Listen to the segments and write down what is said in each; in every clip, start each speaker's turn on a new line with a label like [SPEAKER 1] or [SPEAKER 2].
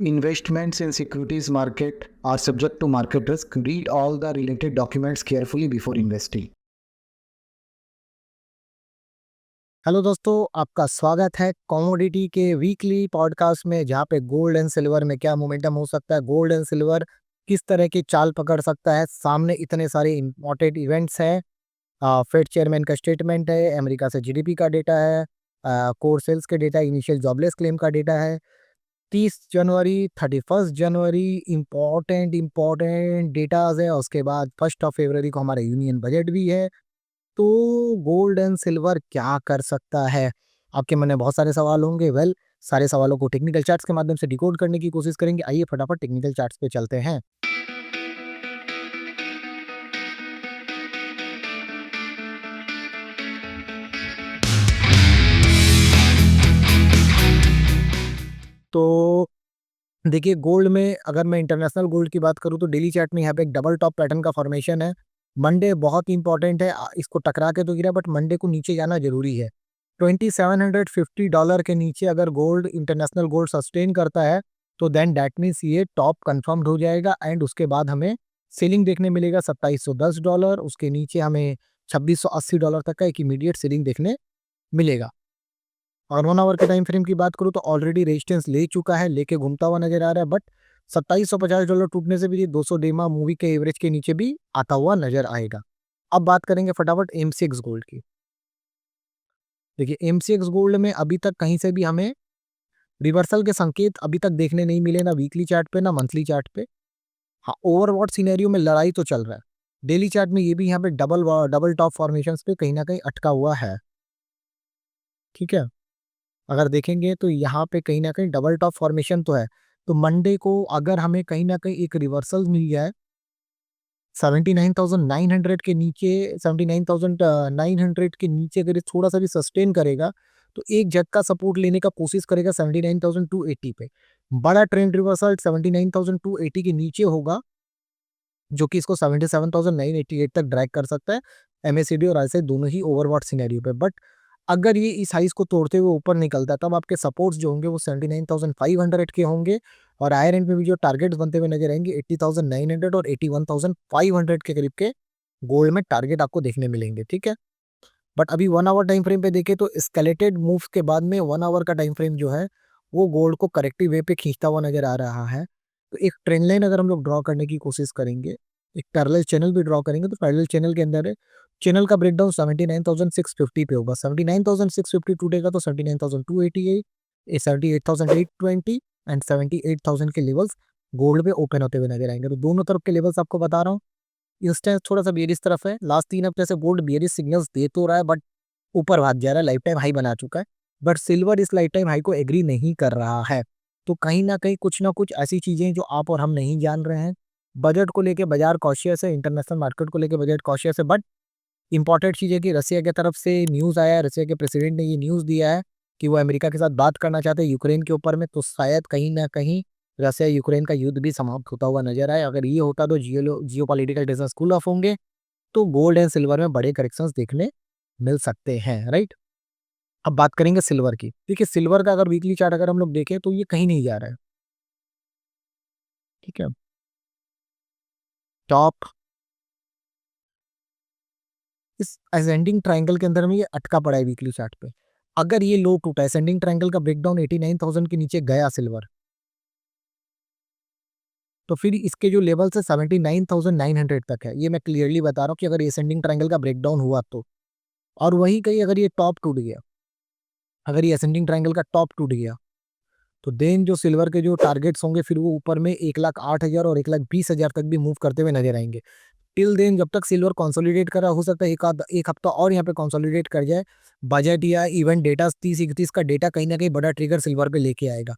[SPEAKER 1] Investments in securities market are subject to market risk. Read all the related documents carefully before investing.
[SPEAKER 2] Hello दोस्तों, आपका स्वागत है commodity के weekly podcast में, जहाँ पे गोल्ड एंड सिल्वर में क्या मोमेंटम हो सकता है, गोल्ड एंड सिल्वर किस तरह की चाल पकड़ सकता है। सामने इतने सारे इम्पोर्टेंट इवेंट्स हैं। फेड चेयरमैन का स्टेटमेंट है, अमेरिका से जीडीपी का डेटा है, कोर सेल्स के डेटा, इनिशियल जॉबलेस क्लेम का डेटा है। 30 जनवरी 31 जनवरी इम्पोर्टेंट इम्पोर्टेंट डेटाज है। उसके बाद 1 फरवरी को हमारा यूनियन बजट भी है। तो गोल्ड एंड सिल्वर क्या कर सकता है? आपके मन में बहुत सारे सवाल होंगे। सारे सवालों को टेक्निकल चार्ट्स के माध्यम से डिकोड करने की कोशिश करेंगे। आइए फटाफट टेक्निकल चार्ट्स पे चलते हैं। तो देखिए, गोल्ड में अगर मैं इंटरनेशनल गोल्ड की बात करूँ तो डेली चार्ट में यहाँ पे एक डबल टॉप पैटर्न का फॉर्मेशन है। मंडे बहुत इंपॉर्टेंट है। इसको टकरा के तो गिरा, बट मंडे को नीचे जाना जरूरी है। $2750 के नीचे अगर गोल्ड, इंटरनेशनल गोल्ड सस्टेन करता है तो देन दैट मीन्स ये टॉप कंफर्म्ड हो जाएगा। एंड उसके बाद हमें सीलिंग देखने मिलेगा $2710। उसके नीचे हमें $2680 तक का एक इमीडिएट सीलिंग देखने मिलेगा। और 1 आवर के टाइम फ्रेम की बात करूँ तो ऑलरेडी रेजिस्टेंस ले चुका है, लेके घूमता हुआ नजर आ रहा है। बट $2750 टूटने से भी ये 200 डेमा मूवी के एवरेज के नीचे भी आता हुआ नजर आएगा। अब बात करेंगे फटाफट एमसीएक्स गोल्ड की। देखिए, एमसीएक्स गोल्ड में अभी तक कहीं से भी हमें रिवर्सल के संकेत अभी तक देखने नहीं मिले, ना वीकली चार्ट पे ना मंथली चार्ट पे। हाँ, ओवरबॉट सिनेरियो में लड़ाई तो चल रहा है। डेली चार्ट में ये भी यहाँ पे डबल टॉप फॉर्मेशन पे कहीं ना कहीं अटका हुआ है। ठीक है, अगर देखेंगे तो यहाँ पे कहीं ना कहीं डबल टॉप फॉर्मेशन तो है। तो मंडे को अगर हमें कहीं ना कहीं एक रिवर्सल मिल जाए 79,900 के नीचे, 79,900 के नीचे अगर ये थोड़ा सा भी सस्टेन करेगा तो एक जग का सपोर्ट लेने का कोशिश करेगा 79,280 पे। बड़ा ट्रेंड रिवर्सल 79,280 के नीचे होगा, जो कि इसको 77,988 तक ड्रैग कर सकता है। एमएससीडी और आईएसआई दोनों ही ओवरबॉट सिनेरियो पे। बट अगर ये इस हाइस को तोड़ते हुए ऊपर निकलता है तब आपके सपोर्ट्स जो होंगे वो 79,500 के होंगे। और हायर एंड में भी जो टारगेट्स बनते हुए नजर आएंगे 80,900 और 81,500 के करीब के गोल्ड में टारगेट आपको देखने मिलेंगे। ठीक है, बट अभी 1 आवर टाइम फ्रेम पे देखें तो स्केलेटेड मूव्स के बाद में 1 आवर का टाइम फ्रेम जो है वो गोल्ड को करेक्टिव वे पे खींचता हुआ नजर आ रहा है। तो एक ट्रेंड लाइन अगर हम लोग ड्रॉ करने की कोशिश करेंगे, एक पैरेलल चैनल भी ड्रॉ करेंगे, तो पैरेलल चैनल के अंदर चैनल का ब्रेकडाउन 79,650 पे होगा। 79,650 टूटेगा तो 79,288, 78,820 एंड 78,000 के लेवल्स गोल्ड पे ओपन होते हुए नजर आएंगे। तो दोनों तरफ के लेवल्स आपको बता रहा हूँ। इस टाइम थोड़ा सा बेरिश तरफ है। लास्ट 3 हफ्ते से गोल्ड बेरिश सिग्नल्स दे तो रहा है, बट ऊपर भाग जा रहा है, लाइफ टाइम हाई बना चुका है। बट सिल्वर इस लाइफ टाइम हाई को एग्री नहीं कर रहा है। तो कहीं ना कुछ ऐसी चीजें जो आप और हम नहीं जान रहे हैं। बजट को लेके बाजार कॉशियस है, इंटरनेशनल मार्केट को लेके बजट कॉशियस है। बट इंपॉर्टेंट चीज है कि रसिया की तरफ से न्यूज आया है, रसिया के प्रेसिडेंट ने ये न्यूज दिया है कि वो अमेरिका के साथ बात करना चाहते हैं यूक्रेन के ऊपर में। तो शायद कहीं ना कहीं रसिया यूक्रेन का युद्ध भी समाप्त होता हुआ नजर आए। अगर ये होता तो जियो पॉलिटिकल टेंशन कूल ऑफ होंगे, तो गोल्ड एंड सिल्वर में बड़े करेक्शंस देखने मिल सकते हैं। राइट, अब बात करेंगे सिल्वर की। देखिए, सिल्वर का अगर वीकली चार्ट अगर हम लोग देखें तो ये कहीं नहीं जा रहा है। ठीक है, टॉप इस असेंडिंग ट्रायंगल के अंदर में ये अटका पड़ा है वीकली चार्ट पे। अगर ये लो टूटा, असेंडिंग ट्रायंगल का ब्रेकडाउन 89,000 के नीचे गया सिल्वर, तो फिर इसके जो लेवल्स है 79,900 तक है। ये मैं क्लियरली बता रहा हूँ कि अगर असेंडिंग ट्रायंगल का ब्रेकडाउन हुआ तो, और वही कहीं अगर ये टॉप टूट गया, अगर ये असेंडिंग ट्रायंगल का टॉप टूट गया, तो देन जो सिल्वर के जो टारगेट्स होंगे फिर वो ऊपर में 1,08,000 और 1,20,000 तक भी मूव करते हुए नजर आएंगे। टिल देन जब तक सिल्वर कंसोलिडेट कर रहा, हो सकता है एक हफ्ता और यहाँ पे कंसोलिडेट कर जाए। बजट या इवेंट डेटा 30-31 का डेटा कहीं ना कहीं बड़ा ट्रिगर सिल्वर पे लेके आएगा।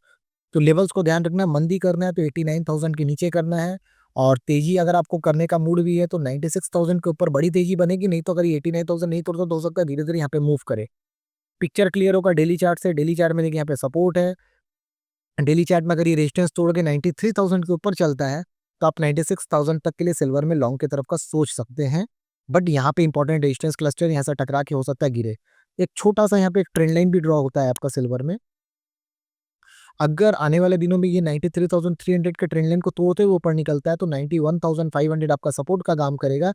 [SPEAKER 2] तो लेवल्स को ध्यान रखना, मंदी करना है तो 89,000 के नीचे करना है। और तेजी अगर आपको करने का मूड भी है तो 96,000 के ऊपर बड़ी तेजी बनेगी। नहीं तो अगर ये 89,000 नहीं तोड़ता तो हो सकता है धीरे धीरे यहाँ पे मूव करे। पिक्चर क्लियर होगा डेली चार्ट से। डेली चार्ट में देखिए यहाँ पे सपोर्ट है। डेली चार्ट में अगर ये रेजिस्टेंस तोड़ के 93,000 के ऊपर चलता है तो आप 96,000 तक के लिए सिल्वर में लॉन्ग की तरफ का सोच सकते हैं। बट यहाँ पे इंपॉर्टेंट रेजिस्टेंस क्लस्टर यहाँ से टकरा के हो सकता है गिरे। एक छोटा सा यहाँ पे एक ट्रेंड लाइन भी ड्रॉ होता है आपका सिल्वर में। अगर आने वाले दिनों में ये 93,300 के ट्रेंड लाइन को तोड़ते हुए ऊपर निकलता है तो 91,500 आपका सपोर्ट का काम करेगा।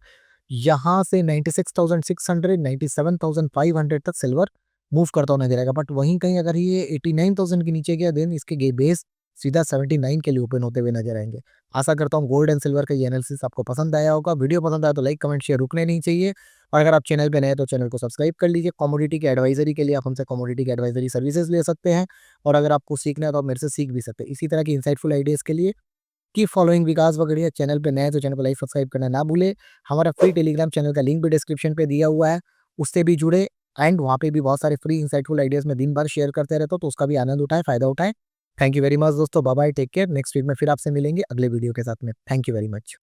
[SPEAKER 2] यहाँ से 96,600, 97,500 तक सिल्वर मूव करता हुआ नजर आएगा। बट वहीं कहीं अगर ये 89,000 के नीचे गया देन इसके बेस सीधा 79 के लिए ओपन होते हुए नजर आएंगे। आशा करता हूँ गोल्ड एंड सिल्वर का ये एनालिसिस आपको पसंद आया होगा। वीडियो पसंद आया तो लाइक कमेंट शेयर रुकने नहीं चाहिए। और अगर आप चैनल पे नए हैं तो चैनल को सब्सक्राइब कर लीजिए। कमोडिटी की एडवाइजरी के लिए आप हमसे कमोडिटी की एडवाइजरी सर्विसेज ले सकते हैं। और अगर आपको सीखना है तो आप मेरे से सीख भी सकते हैं। इसी तरह की इंसाइटफुल आइडियाज़ के लिए कीप फॉलोइंग विकास वगैरह। चैनल पे नए हैं तो चैनल को लाइक सब्सक्राइब करना ना भूले। हमारा फ्री टेलीग्राम चैनल का लिंक भी डिस्क्रिप्शन पे दिया हुआ है, उससे भी जुड़े। एंड वहाँ पे भी बहुत सारे फ्री इंसाइटफुल आइडियाज़ मैं दिन भर शेयर करते रहता हूँ, तो उसका भी आनंद उठाएं, फ़ायदा उठाएं। थैंक यू वेरी मच दोस्तों, bye bye, take care. Next week में फिर आपसे मिलेंगे अगले वीडियो के साथ में। Thank you very much.